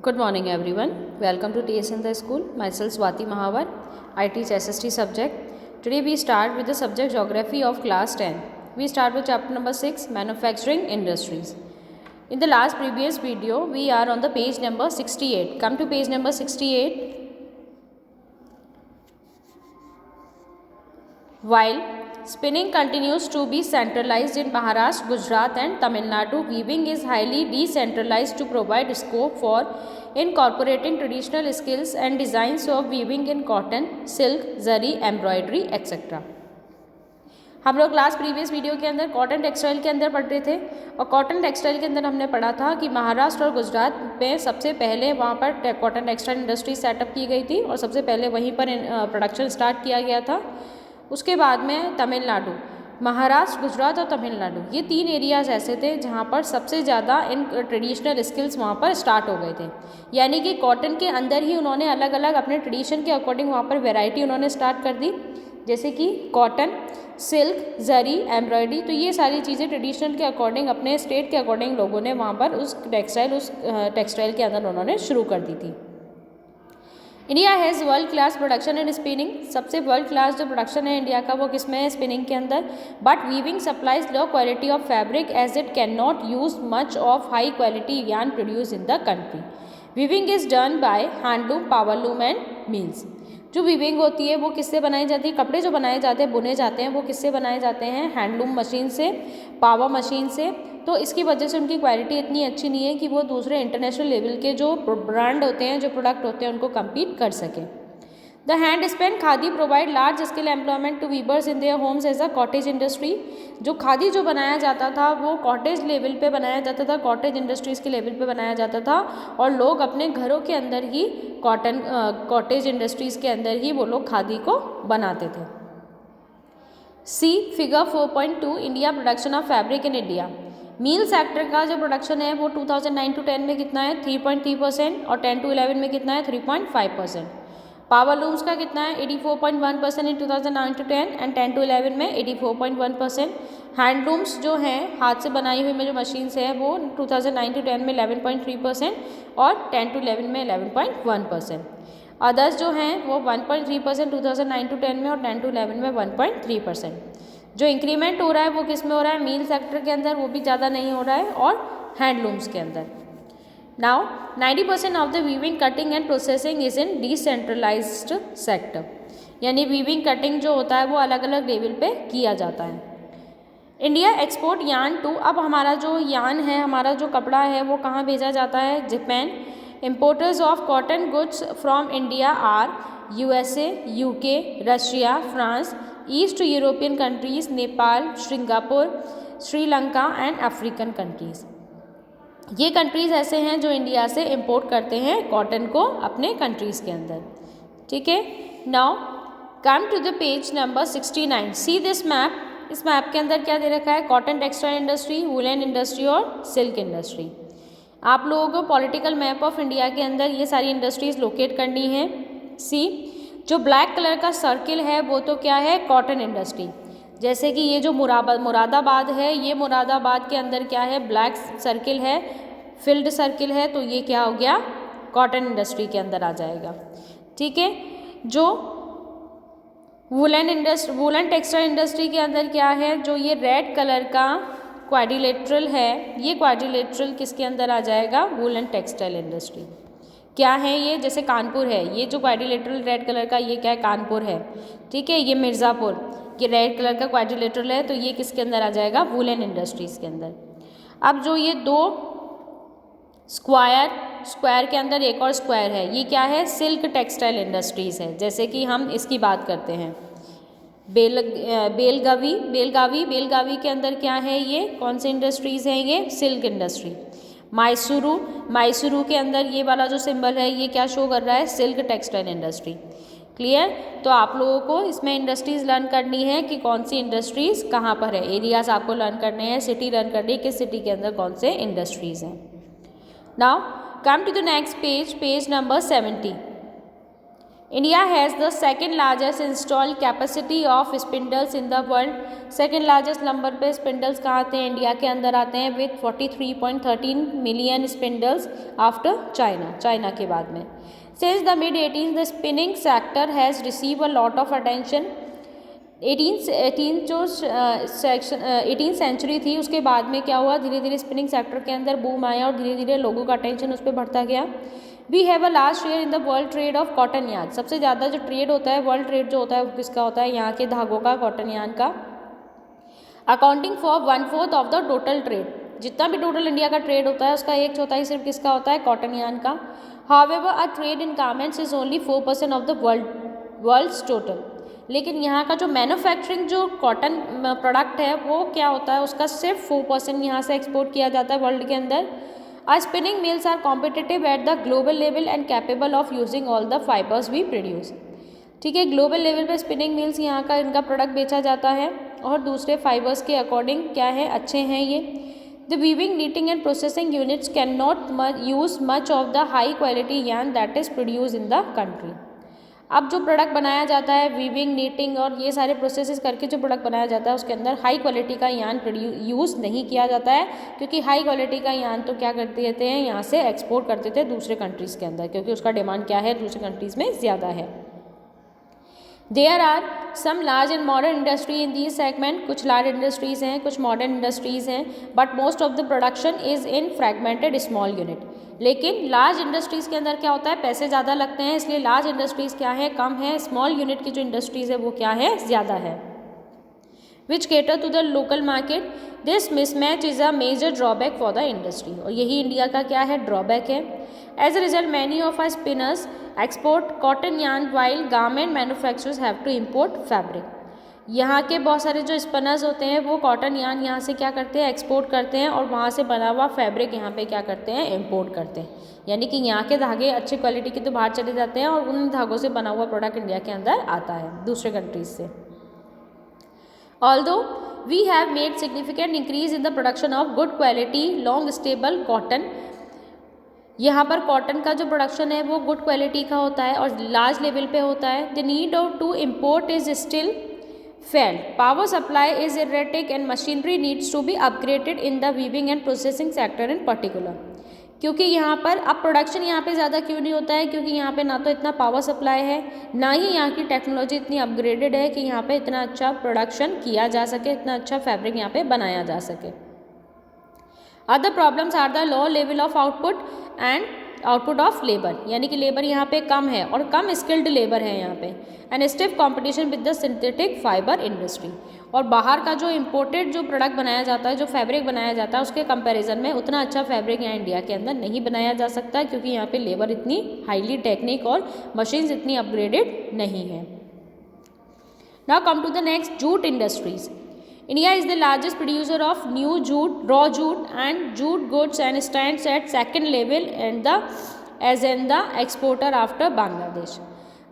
Good morning everyone. Welcome to TS in the School. Myself Swati Mahavar. I teach SST subject. Today we start with the subject Geography of class 10. We start with chapter number 6, Manufacturing Industries. In the last previous video, we are on the page number 68. Come to page number 68. While spinning continues to be centralized in Maharashtra, Gujarat and Tamil Nadu, weaving is highly decentralized to provide scope for incorporating traditional skills and designs of weaving in cotton, silk, zari, embroidery, etc. हम लोग class previous video के अंदर cotton textile के अंदर पढ़ रहे थे और कॉटन टेक्सटाइल के अंदर हमने पढ़ा था कि महाराष्ट्र और गुजरात में सबसे पहले वहाँ पर कॉटन टेक्सटाइल इंडस्ट्री सेटअप की गई थी और सबसे पहले वहीं पर प्रोडक्शन स्टार्ट किया गया था। उसके बाद में तमिलनाडु, महाराष्ट्र, गुजरात और तमिलनाडु ये तीन एरियाज़ ऐसे थे जहाँ पर सबसे ज़्यादा इन ट्रेडिशनल स्किल्स वहाँ पर स्टार्ट हो गए थे। यानी कि कॉटन के अंदर ही उन्होंने अलग अलग अपने ट्रेडिशन के अकॉर्डिंग वहाँ पर वैरायटी उन्होंने स्टार्ट कर दी, जैसे कि कॉटन, सिल्क, जरी, एम्ब्रॉयडरी। तो ये सारी चीज़ें ट्रेडिशनल के अकॉर्डिंग अपने स्टेट के अकॉर्डिंग लोगों ने वहाँ पर उस टेक्सटाइल के अंदर उन्होंने शुरू कर दी थी। India has world class production in spinning. सबसे वर्ल्ड क्लास जो प्रोडक्शन है इंडिया का वो किस में है? स्पिनिंग के अंदर। But weaving supplies low quality of fabric as it can not use much of high quality yarn produce in the country. Weaving is done by handloom, powerloom and mills. जो weaving होती है वो किससे बनाई जाती है? कपड़े जो बनाए जाते हैं, बुने जाते हैं, वो किससे बनाए जाते हैं? हैंडलूम मशीन से, पावर मशीन से। तो इसकी वजह से उनकी क्वालिटी इतनी अच्छी नहीं है कि वो दूसरे इंटरनेशनल लेवल के जो ब्रांड होते हैं, जो प्रोडक्ट होते हैं, उनको कम्पीट कर सकें। The hand spin khadi provide large scale employment to weavers in their homes as a cottage industry. जो खादी जो बनाया जाता था वो कॉटेज लेवल पे बनाया जाता था, कॉटेज इंडस्ट्रीज़ के लेवल पे बनाया जाता था और लोग अपने घरों के अंदर ही कॉटेज इंडस्ट्रीज़ के अंदर ही वो लोग खादी को बनाते थे। See figure 4.2 India production of fabric in India. Mill sector का जो प्रोडक्शन है वो 2009 to 10 में कितना है? 3.3% और 10 to 11 में कितना है? 3.5%। पावर लूम्स का कितना है? 84.1% इन 2009 to 10 एंड 10 to 11 में 84.1%। हैंडलूम्स जो हैं हाथ से बनाई हुई में जो मशीन्स है वो 2009 to 10 में 11.3% और 10 to 11 में 11.1%। अदर्स जो हैं वो 1.3% 2009 to 10 में और 10 to 11 में 1.3%। जो इंक्रीमेंट हो रहा है वो किस में हो रहा है? मील सेक्टर के अंदर, वो भी ज़्यादा नहीं हो रहा है, और हैंडलूम्स के अंदर। Now 90% of the weaving, cutting and processing is in decentralised sector. यानी वीविंग कटिंग जो होता है वो अलग अलग लेवल पे किया जाता है। India export yarn too. अब हमारा जो यार्न है, हमारा जो कपड़ा है वो कहाँ भेजा जाता है? Japan. Importers of cotton goods from India are USA, UK, Russia, France, east European countries, Nepal, Singapore, Sri Lanka and African countries. ये कंट्रीज़ ऐसे हैं जो इंडिया से इंपोर्ट करते हैं कॉटन को अपने कंट्रीज़ के अंदर। ठीक है। Now come to the page number 69। See this map. इस मैप के अंदर क्या दे रखा है? Cotton textile industry, woollen industry और सिल्क इंडस्ट्री। आप लोगों को पॉलिटिकल मैप ऑफ इंडिया के अंदर ये सारी इंडस्ट्रीज़ लोकेट करनी है। सी जो ब्लैक कलर का सर्किल है वो तो क्या है? Cotton industry. जैसे कि ये जो मुरादाबाद है, ये मुरादाबाद के अंदर क्या है? ब्लैक सर्किल है, फील्ड सर्किल है, तो ये क्या हो गया? कॉटन इंडस्ट्री के अंदर आ जाएगा। ठीक है। जो वुलन टेक्सटाइल इंडस्ट्री के अंदर क्या है? जो ये रेड कलर का क्वाड्रिलेटरल है, ये क्वाड्रिलेटरल किसके अंदर आ जाएगा? Woollen textile industry. क्या है ये? जैसे कानपुर है, ये जो क्वाड्रिलेटरल रेड कलर का ये क्या है? कानपुर है। ठीक है। ये मिर्ज़ापुर, ये रेड कलर का क्वाड्रिलेटरल है, तो ये किसके अंदर आ जाएगा? वुलन इंडस्ट्रीज़ के अंदर। अब जो ये दो स्क्वायर के अंदर एक और स्क्वायर है, ये क्या है? सिल्क टेक्सटाइल इंडस्ट्रीज़ है। जैसे कि हम इसकी बात करते हैं बेलगावी के अंदर क्या है? ये कौन सी इंडस्ट्रीज़ हैं? ये सिल्क इंडस्ट्री। मैसूरू के अंदर ये वाला जो सिंबल है ये क्या शो कर रहा है? Silk textile industry. क्लियर? तो आप लोगों को इसमें इंडस्ट्रीज़ लर्न करनी है कि कौन सी इंडस्ट्रीज़ कहाँ पर है। एरियाज़ आपको लर्न करने हैं, सिटी लर्न करनी है, किस सिटी के अंदर कौन से इंडस्ट्रीज़ हैं। Now come to the next page, page number 70। India has the second largest install capacity of spindles in the world. Second largest number पे स्पिंडल्स कहाँ आते हैं, इंडिया के अंदर आते हैं with 43.13 million spindles after China, China के बाद में। Since the mid 18 the spinning sector has receive a lot of attention. 18th century थी, उसके बाद में क्या हुआ, धीरे धीरे स्पिनिंग सेक्टर के अंदर बूम आया और धीरे धीरे लोगों का अटेंशन उस पर बढ़ता गया। We have a large share in the world trade of cotton yarn. सबसे ज़्यादा जो ट्रेड होता है, वर्ल्ड ट्रेड जो होता है वो किसका होता है, यहाँ के धागों का, कॉटन यार्न का। Accounting for 1/4 of the total trade. जितना भी टोटल इंडिया का ट्रेड होता है उसका 1/4 सिर्फ किसका होता है, कॉटन यार्न का। However a trade in garments is only 4% of the world's total. लेकिन यहाँ का जो मैन्युफैक्चरिंग जो कॉटन प्रोडक्ट है वो क्या होता है, उसका सिर्फ 4% यहाँ से एक्सपोर्ट किया जाता है वर्ल्ड के अंदर। Our spinning mills are competitive at the global level and capable of using all the fibers we produce। ठीक है, ग्लोबल लेवल पे स्पिनिंग मिल्स यहाँ का इनका प्रोडक्ट बेचा जाता है और दूसरे फाइबर्स के अकॉर्डिंग क्या है, अच्छे हैं ये। The weaving, knitting and processing units can not use much of the high quality yarn that is produce in the country. अब जो प्रोडक्ट बनाया जाता है, वीविंग, नीटिंग और ये सारे प्रोसेसेस करके जो प्रोडक्ट बनाया जाता है उसके अंदर हाई क्वालिटी का यार्न यूज़ नहीं किया जाता है, क्योंकि हाई क्वालिटी का यार्न तो क्या करते देते हैं, यहाँ से एक्सपोर्ट करते थे दूसरे कंट्रीज़ के अंदर, क्योंकि उसका डिमांड क्या है, दूसरे कंट्रीज़ में ज़्यादा है। There are some large and modern industry in this segment. कुछ लार्ज इंडस्ट्रीज़ हैं, कुछ मॉडर्न इंडस्ट्रीज़ हैं, but most of the production is in fragmented small unit. लेकिन लार्ज इंडस्ट्रीज़ के अंदर क्या होता है, पैसे ज़्यादा लगते हैं, इसलिए लार्ज इंडस्ट्रीज़ क्या है, कम है। स्मॉल यूनिट की जो इंडस्ट्रीज़ है वो क्या है, ज़्यादा है। Which cater to the local market. This mismatch is a major drawback for the industry. और यही इंडिया का क्या है, ड्रॉबैक है। As a result many of our spinners export cotton yarn while garment manufacturers have to import fabric. यहाँ के बहुत सारे जो स्पिनर्स होते हैं वो कॉटन यार्न यहाँ से क्या करते हैं, एक्सपोर्ट करते हैं और वहाँ से बना हुआ फैब्रिक यहाँ पे क्या करते हैं, इम्पोर्ट करते हैं। यानी कि यहाँ के धागे अच्छी क्वालिटी के तो बाहर चले जाते हैं और उन धागों से बना हुआ प्रोडक्ट इंडिया के अंदर आता है दूसरे कंट्रीज से। Although we have made significant increase in the production of good quality long stable cotton. यहाँ पर कॉटन का जो प्रोडक्शन है वो गुड क्वालिटी का होता है और लार्ज लेवल पे होता है। The need of to import is still failed. Power supply is erratic and machinery needs to be upgraded in the weaving and processing sector in particular. क्योंकि यहाँ पर अब प्रोडक्शन यहाँ पे ज़्यादा क्यों नहीं होता है, क्योंकि यहाँ पे ना तो इतना पावर सप्लाई है, ना ही यहाँ की टेक्नोलॉजी इतनी अपग्रेडेड है कि यहाँ पे इतना अच्छा प्रोडक्शन किया जा सके, इतना अच्छा फैब्रिक यहाँ पे बनाया जा सके। Other problems are the low level of output and output of labour. यानी कि लेबर यहाँ पे कम है और कम स्किल्ड लेबर है यहाँ पे। And stiff competition with the synthetic fibre industry. और बाहर का जो इम्पोर्टेड जो प्रोडक्ट बनाया जाता है, जो फैब्रिक बनाया जाता है, उसके कंपैरिजन में उतना अच्छा फैब्रिक यहाँ इंडिया के अंदर नहीं बनाया जा सकता, क्योंकि यहाँ पे लेबर इतनी हाईली टेक्निक और मशीन्स इतनी अपग्रेडेड नहीं है। Now come to the next, jute industries. India is the largest producer of new jute, raw jute and jute goods and stands at second level and the exporter after Bangladesh।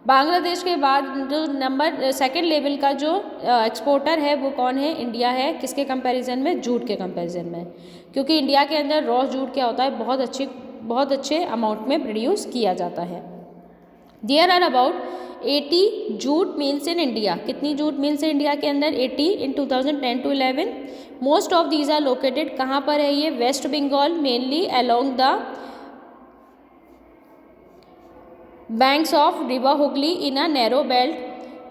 Bangladesh के बाद जो number second level का जो exporter है वो कौन है, India है। किसके कंपैरिजन में, जूट के कंपैरिजन में, क्योंकि इंडिया के अंदर रॉ जूट क्या होता है, बहुत अच्छे अमाउंट में प्रोड्यूस किया जाता है। There are about 80 jute mills in India. कितनी जूट मिल्स है इंडिया के अंदर, 80 in 2010 to 11। Most of these are located कहाँ पर है ये, West Bengal, mainly along the banks of river Hooghly in a narrow belt.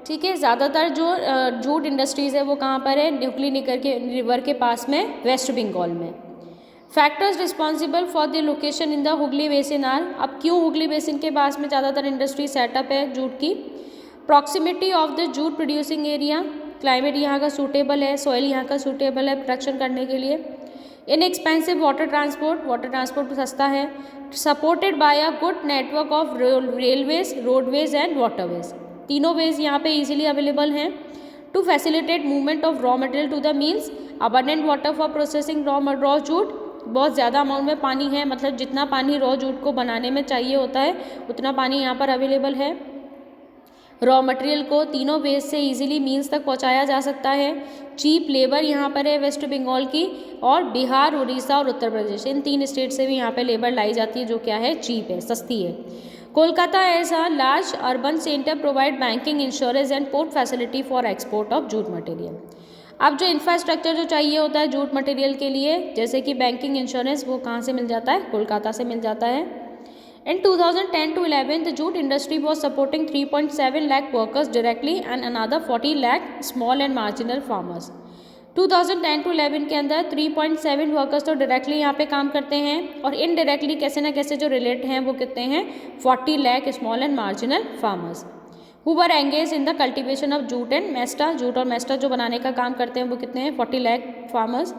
ठीक है, ज़्यादातर जो जूट इंडस्ट्रीज़ है वो कहाँ पर है, हुगली निकर के रिवर के पास में, वेस्ट बंगाल में। Factors responsible for the location in the Hooghly basin are. अब क्यों हुगली बेसिन के पास में ज़्यादातर इंडस्ट्री सेटअप है जूट की, proximity of the jute producing area, climate यहाँ का सूटेबल है, सॉइल यहाँ का सूटेबल है प्रोडक्शन करने के लिए। इनएक्सपेंसिव वाटर ट्रांसपोर्ट सस्ता है, supported by a good network of railways, roadways and waterways. तीनों वेज यहाँ पे इजीली अवेलेबल हैं। To facilitate movement of raw material to the mills, abundant water for processing raw jute. बहुत ज़्यादा amount में पानी है, मतलब जितना पानी रॉ जूट को बनाने में चाहिए होता है उतना पानी यहाँ पर अवेलेबल है। रॉ मटेरियल को तीनों वेज से इजीली मील्स तक पहुँचाया जा सकता है। चीप लेबर यहाँ पर है वेस्ट बंगाल की, और बिहार, उड़ीसा और उत्तर प्रदेश, इन 3 स्टेट से भी यहाँ पे लेबर लाई जाती है जो क्या है, चीप है, सस्ती है। Kolkata as a large urban centre provide banking, insurance and port facility for export of jute material. अब जो इंफ्रास्ट्रक्चर जो चाहिए होता है जूट मटेरियल के लिए, जैसे कि बैंकिंग, इंश्योरेंस, वो कहाँ से मिल जाता है? कोलकाता से मिल जाता है। In 2010 to 11, the jute industry was supporting 3.7 lakh workers directly and another 40 lakh small and marginal farmers. 2010 to 11 के अंदर 3.7 वर्कर्स तो डायरेक्टली यहाँ पे काम करते हैं और इनडायरेक्टली कैसे ना कैसे जो रिलेट हैं वो कितने हैं? 40 lakh small and marginal farmers who were engage in the cultivation of jute and mesta. Jute और मेस्टा जो बनाने का काम करते हैं वो कितने हैं? 40 lakh farmers.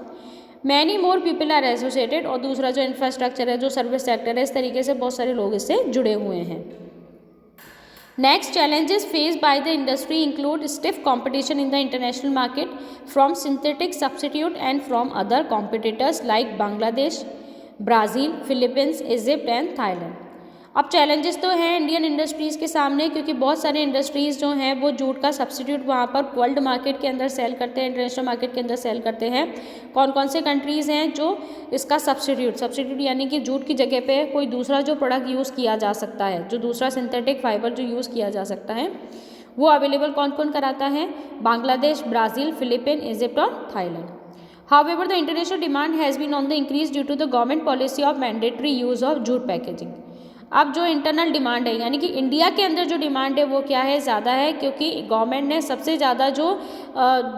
Many more people are associated, और दूसरा जो इंफ्रास्ट्रक्चर है, जो सर्विस सेक्टर है, इस तरीके से बहुत सारे लोग इससे जुड़े हुए हैं। Next challenges face by the industry include stiff competition in the international market from synthetic substitute and from other competitors like Bangladesh, Brazil, Philippines, Egypt and Thailand. अब चैलेंजेस तो हैं इंडियन इंडस्ट्रीज़ के सामने, क्योंकि बहुत सारे इंडस्ट्रीज़ जो हैं वो जूट का सब्स्टिट्यूट वहाँ पर वर्ल्ड मार्केट के अंदर सेल करते हैं, इंटरनेशनल मार्केट के अंदर सेल करते हैं। कौन कौन से कंट्रीज़ हैं जो इसका सब्स्टिट्यूट यानी कि जूट की जगह पे कोई दूसरा जो प्रोडक्ट यूज़ किया जा सकता है, जो दूसरा सिंथेटिक फाइबर जो यूज़ किया जा सकता है, वो अवेलेबल कौन कौन कराता है? बांग्लादेश, ब्राज़ील, फिलीपीन, इजिप्ट और Thailand. However, the international demand has been on the increase due to the government policy of mandatory use of jute packaging. अब जो इंटरनल डिमांड है, यानी कि इंडिया के अंदर जो डिमांड है वो क्या है? ज़्यादा है, क्योंकि गवर्नमेंट ने सबसे ज़्यादा जो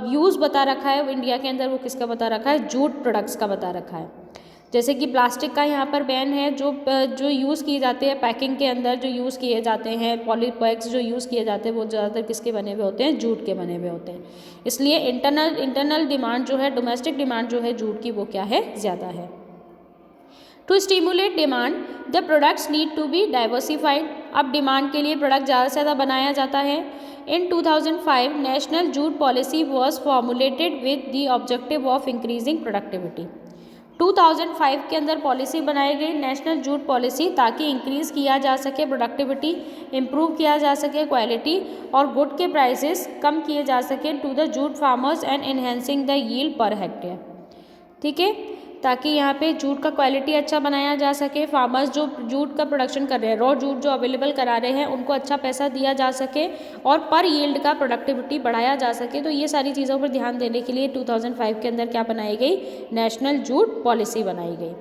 यूज़ बता रखा है वो इंडिया के अंदर वो किसका बता रखा है? जूट प्रोडक्ट्स का बता रखा है। जैसे कि प्लास्टिक का यहाँ पर बैन है, जो यूज़ किए जाते हैं पैकिंग के अंदर, जो यूज़ किए जाते हैं पॉलीपैक्स जो यूज़ किए जाते हैं वो ज़्यादातर किसके बने हुए होते हैं? जूट के बने हुए होते हैं। इसलिए इंटरनल डिमांड जो है, डोमेस्टिक डिमांड जो है जूट की, वो क्या है? ज़्यादा है। To stimulate demand the products need to be diversified. अब डिमांड के लिए प्रोडक्ट ज़्यादा से ज़्यादा बनाया जाता है। In 2005 national jute policy was formulated with the objective of increasing productivity. 2005 के अंदर पॉलिसी बनाई गई नेशनल जूट पॉलिसी, ताकि इंक्रीज़ किया जा सके प्रोडक्टिविटी, इम्प्रूव किया जा सके क्वालिटी और गुड के प्राइसेस कम किए जा सके to the jute farmers and enhancing the yield per hectare. ठीक है, ताकि यहाँ पे जूट का क्वालिटी अच्छा बनाया जा सके, फार्मर्स जो जूट का प्रोडक्शन कर रहे हैं, रॉ जूट जो अवेलेबल करा रहे हैं, उनको अच्छा पैसा दिया जा सके और पर यील्ड का प्रोडक्टिविटी बढ़ाया जा सके। तो ये सारी चीज़ों पर ध्यान देने के लिए 2005 के अंदर क्या बनाई गई? नेशनल जूट पॉलिसी बनाई गई।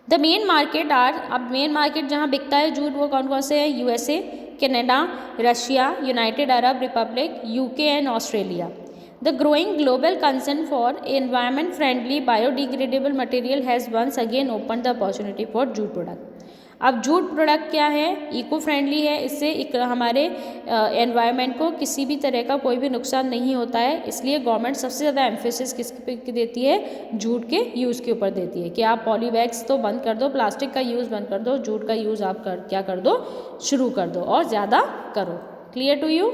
द मेन मार्केट आर, अब मेन मार्केट जहाँ बिकता है जूट वो कौन कौन से है? USA, Canada, Russia, United Arab Republic, UK and Australia. The growing global concern for environment-friendly biodegradable material has once again opened the opportunity for jute product. अब जूट प्रोडक्ट क्या है? इको फ्रेंडली है, इससे हमारे एनवायरनमेंट को किसी भी तरह का कोई भी नुकसान नहीं होता है। इसलिए गवर्नमेंट सबसे ज़्यादा एम्फेसिस किस पे देती है? जूट के यूज़ के ऊपर देती है कि आप पॉलीबैग्स तो बंद कर दो, प्लास्टिक का यूज़ बंद कर दो, जूट का यूज़ आप क्या कर दो? शुरू कर दो और ज़्यादा करो। Clear to you?